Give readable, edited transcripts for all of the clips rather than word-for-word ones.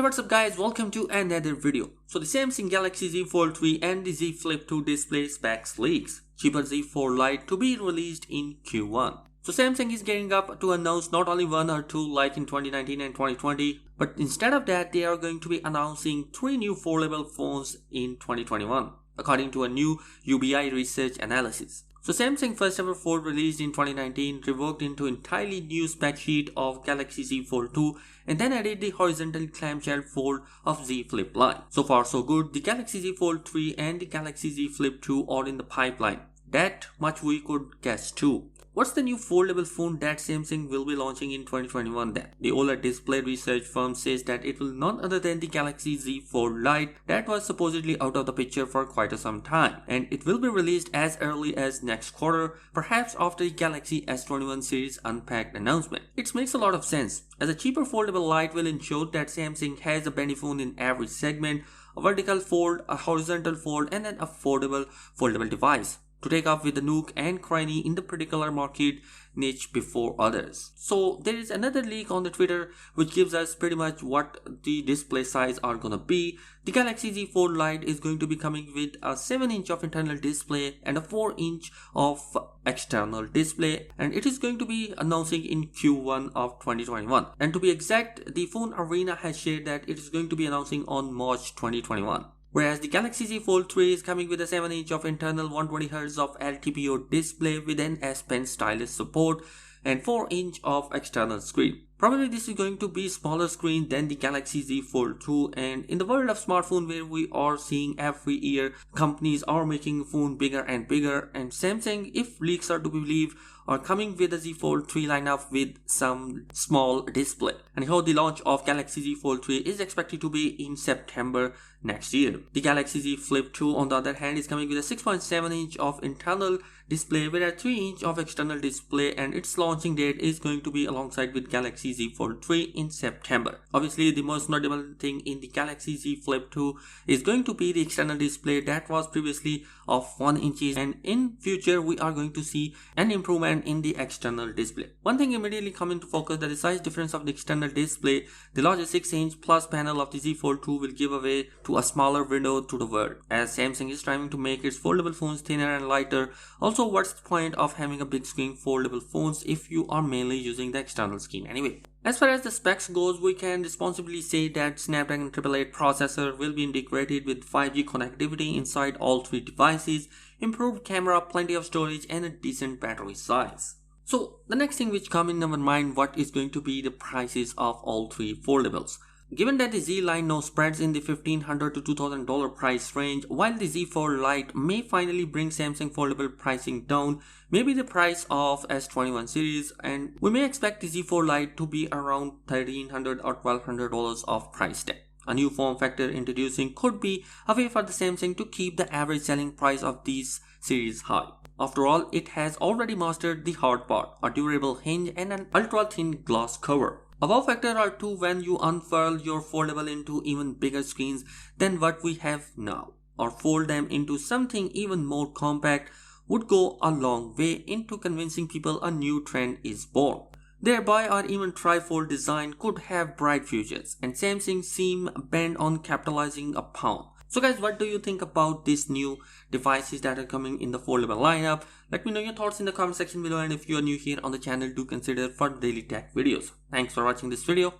Hey, what's up guys, welcome to another video. So the Samsung Galaxy Z Fold 3 and the Z Flip 2 display specs leaks. Cheaper Z Fold Lite to be released in Q1. So Samsung is gearing up to announce not only one or two like in 2019 and 2020, but instead of that they are going to be announcing 3 new foldable phones in 2021, according to a new UBI research analysis. So Samsung first ever Fold released in 2019 revoked into entirely new spec sheet of Galaxy Z Fold 2 and then added the horizontal clamshell fold of Z Flip Lite. So far so good, the Galaxy Z Fold 3 and the Galaxy Z Flip 2 are in the pipeline. That much we could guess too. What's the new foldable phone that Samsung will be launching in 2021 then? The OLED display research firm says that it will none other than the Galaxy Z Fold Lite that was supposedly out of the picture for quite some time, and it will be released as early as next quarter, perhaps after the Galaxy S21 series unpacked announcement. It makes a lot of sense, as a cheaper foldable light will ensure that Samsung has a bendy phone in every segment, a vertical fold, a horizontal fold, and an affordable foldable device to take up with the nook and cranny in the particular market niche before others. So there is another leak on the Twitter which gives us pretty much what the display size are gonna be. The Galaxy Z Fold Lite is going to be coming with a 7-inch of internal display and a 4-inch of external display, and it is going to be announcing in Q1 of 2021. And to be exact, the Phone Arena has shared that it is going to be announcing on March 2021. Whereas the Galaxy Z Fold 3 is coming with a 7-inch of internal 120Hz of LTPO display with an S Pen stylus support and 4-inch of external screen. Probably this is going to be smaller screen than the Galaxy Z Fold 2, and in the world of smartphone where we are seeing every year companies are making phone bigger and bigger, and Samsung, if leaks are to be believed, are coming with the Z Fold 3 lineup with some small display. Anyhow, the launch of Galaxy Z Fold 3 is expected to be in September next year. The Galaxy Z Flip 2 on the other hand is coming with a 6.7-inch of internal display with a 3-inch of external display, and its launching date is going to be alongside with Galaxy Z Fold 3 in September. Obviously, the most notable thing in the Galaxy Z Flip 2 is going to be the external display that was previously of 1 inch, and in future we are going to see an improvement in the external display. One thing immediately coming to focus, that the size difference of the external display. The larger 6-inch plus panel of the Z Fold 2 will give away to a smaller window to the world, as Samsung is trying to make its foldable phones thinner and lighter. Also, what's the point of having a big screen foldable phones if you are mainly using the external screen anyway? As far as the specs goes, we can responsibly say that Snapdragon 888 processor will be integrated with 5G connectivity inside all 3 devices, improved camera, plenty of storage, and a decent battery size. So the next thing which come in our mind, what is going to be the prices of all 3 foldables. Given that the Z line now spreads in the $1,500 to $2,000 price range, while the Z Fold Lite may finally bring Samsung foldable pricing down, maybe the price of S21 series, and we may expect the Z Fold Lite to be around $1,300 or $1,200 of price tag. A new form factor introducing could be a way for the Samsung to keep the average selling price of these series high. After all, it has already mastered the hard part, a durable hinge and an ultra thin glass cover. A wow factor or two when you unfurl your foldable into even bigger screens than what we have now, or fold them into something even more compact, would go a long way into convincing people a new trend is born. Thereby, or even trifold design could have bright futures, and Samsung seem bent on capitalizing upon. So guys, what do you think about these new devices that are coming in the foldable lineup? Let me know your thoughts in the comment section below, and if you are new here on the channel, do consider for daily tech videos. Thanks for watching this video.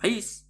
Peace.